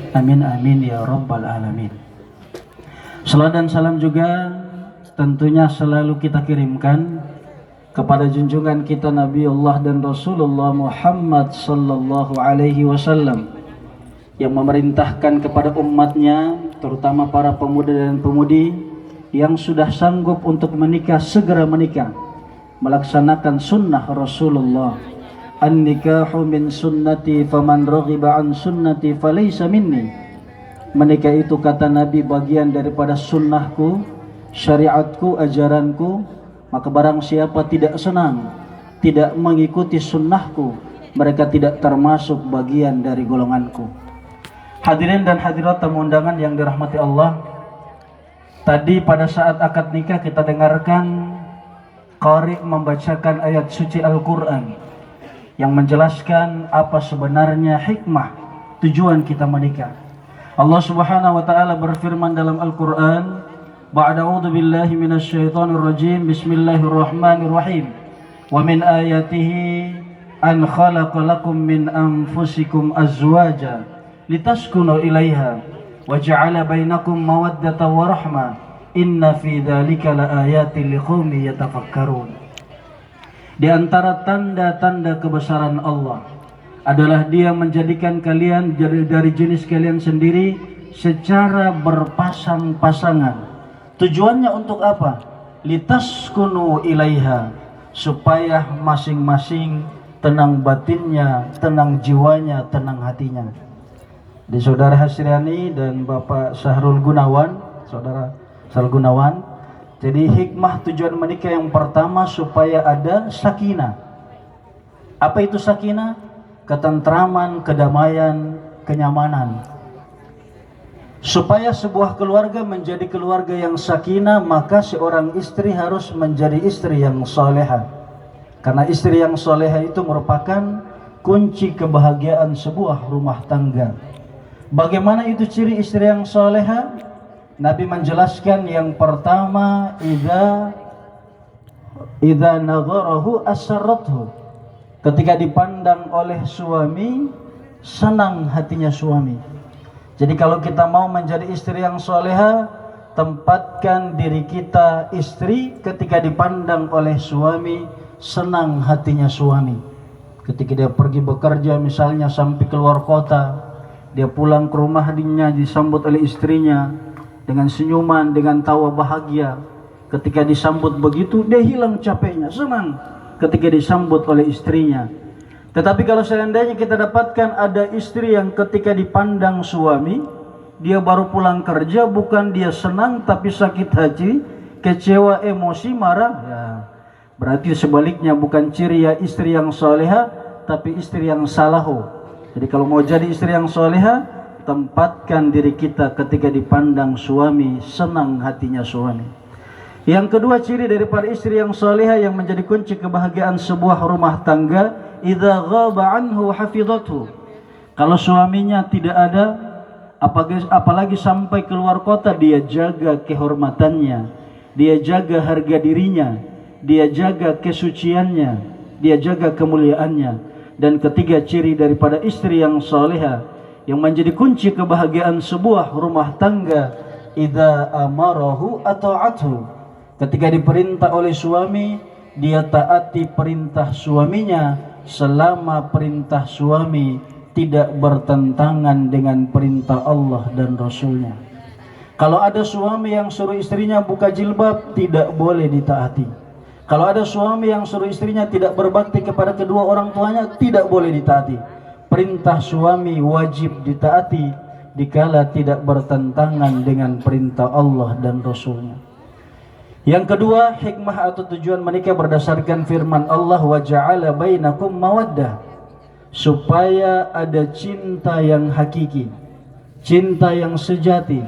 Amin amin ya rabbal alamin. Salam dan salam juga tentunya selalu kita kirimkan kepada junjungan kita Nabi Allah dan Rasulullah Muhammad sallallahu alaihi wasallam yang memerintahkan kepada umatnya, terutama para pemuda dan pemudi yang sudah sanggup untuk menikah, segera menikah, melaksanakan sunnah Rasulullah. An-nikahu min sunnati faman raghiba an sunnati falaysa minni. Menikah itu kata Nabi bagian daripada sunnahku, syariatku, ajaranku. Maka barang siapa tidak senang, tidak mengikuti sunnahku, mereka tidak termasuk bagian dari golonganku. Hadirin dan hadirat tamu undangan yang dirahmati Allah, tadi pada saat akad nikah kita dengarkan qari membacakan ayat suci Al-Quran yang menjelaskan apa sebenarnya hikmah tujuan kita menikah. Allah Subhanahu wa taala berfirman dalam Al-Quran, ba'da'udzu billahi minasyaitonir rajim, bismillahirrahmanirrahim. Wa min ayatihi an khalaqa lakum min anfusikum azwaja litaskunu ilaiha wa ja'ala bainakum mawaddatan wa rahmah inna fi dzalika laayatin liqaumin yatafakkarun. Di antara tanda-tanda kebesaran Allah adalah Dia menjadikan kalian dari jenis kalian sendiri secara berpasang-pasangan. Tujuannya untuk apa? Litaskunu ilaiha, supaya masing-masing tenang batinnya, tenang jiwanya, tenang hatinya. Di Saudara Hasriani dan Bapak Sahrul Gunawan, Saudara Sahrul Gunawan, jadi hikmah tujuan menikah yang pertama supaya ada sakinah. Apa itu sakinah? Ketentraman, kedamaian, kenyamanan. Supaya sebuah keluarga menjadi keluarga yang sakinah, maka seorang istri harus menjadi istri yang salehah. Karena istri yang salehah itu merupakan kunci kebahagiaan sebuah rumah tangga. Bagaimana itu ciri istri yang salehah? Nabi menjelaskan yang pertama, idza nadharahu asarrathu. Ketika dipandang oleh suami, senang hatinya suami. Jadi kalau kita mau menjadi istri yang soleha, tempatkan diri kita istri ketika dipandang oleh suami, senang hatinya suami. Ketika dia pergi bekerja misalnya sampai keluar kota, dia pulang ke rumahnya disambut oleh istrinya dengan senyuman, dengan tawa bahagia. Ketika disambut begitu, dia hilang capeknya, senang ketika disambut oleh istrinya. Tetapi kalau seandainya kita dapatkan ada istri yang ketika dipandang suami, dia baru pulang kerja, bukan dia senang tapi sakit hati, kecewa, emosi, marah, ya, berarti sebaliknya bukan ciri ya istri yang soleha, tapi istri yang salaho. Jadi kalau mau jadi istri yang soleha, tempatkan diri kita ketika dipandang suami, senang hatinya suami. Yang kedua ciri daripada istri yang salihah yang menjadi kunci kebahagiaan sebuah rumah tangga, idza ghaba anhu hafizathu. Kalau suaminya tidak ada, apalagi sampai keluar kota, dia jaga kehormatannya, dia jaga harga dirinya, dia jaga kesuciannya, dia jaga kemuliaannya. Dan ketiga ciri daripada istri yang salihah yang menjadi kunci kebahagiaan sebuah rumah tangga, idza amarahu ata'athu. Ketika diperintah oleh suami, dia taati perintah suaminya selama perintah suami tidak bertentangan dengan perintah Allah dan Rasulnya. Kalau ada suami yang suruh istrinya buka jilbab, tidak boleh ditaati. Kalau ada suami yang suruh istrinya tidak berbakti kepada kedua orang tuanya, tidak boleh ditaati. Perintah suami wajib ditaati dikala tidak bertentangan dengan perintah Allah dan Rasulnya. Yang kedua, hikmah atau tujuan menikah berdasarkan firman Allah, wa ja'ala bainakum mawaddah, supaya ada cinta yang hakiki, cinta yang sejati,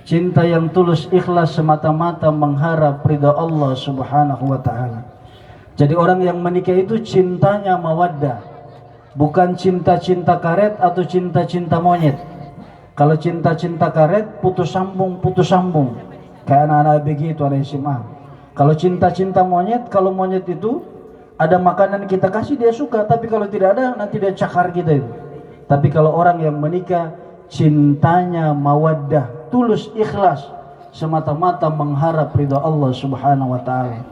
cinta yang tulus ikhlas semata-mata mengharap ridha Allah Subhanahu wa taala. Jadi orang yang menikah itu cintanya mawaddah, bukan cinta-cinta karet atau cinta-cinta monyet. Kalau cinta-cinta karet putus sambung, kayak anak-anak begitu ada SMA. Kalau cinta-cinta monyet, kalau monyet itu ada makanan kita kasih dia suka, tapi kalau tidak ada nanti dia cakar kita itu. Tapi kalau orang yang menikah, cintanya mawaddah, tulus ikhlas, semata-mata mengharap ridha Allah Subhanahu wa taala.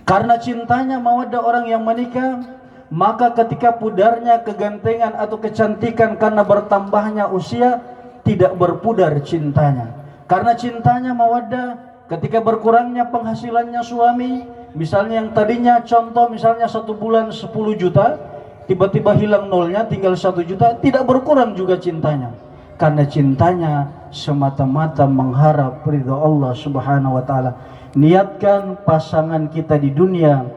Karena cintanya mawaddah orang yang menikah, maka ketika pudarnya kegantengan atau kecantikan karena bertambahnya usia, tidak berpudar cintanya. Karena cintanya mawaddah, ketika berkurangnya penghasilannya suami, misalnya yang tadinya contoh misalnya 1 bulan 10 juta, tiba-tiba hilang nolnya tinggal 1 juta, tidak berkurang juga cintanya. Karena cintanya semata-mata mengharap ridha Allah Subhanahu wa taala. Niatkan pasangan kita di dunia,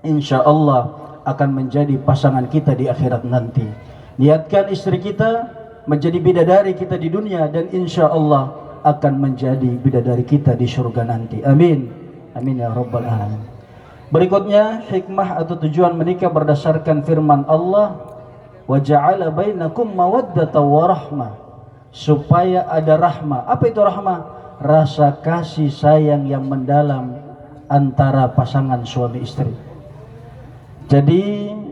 insya Allah akan menjadi pasangan kita di akhirat nanti. Niatkan istri kita menjadi bidadari kita di dunia, dan insya Allah akan menjadi bidadari kita di surga nanti. Amin. Amin ya rabbal alamin. Berikutnya, hikmah atau tujuan menikah berdasarkan firman Allah, wa ja'ala bainakum mawaddatan wa rahmah, supaya ada rahmah. Apa itu rahmah? Rasa kasih sayang yang mendalam antara pasangan suami istri. Jadi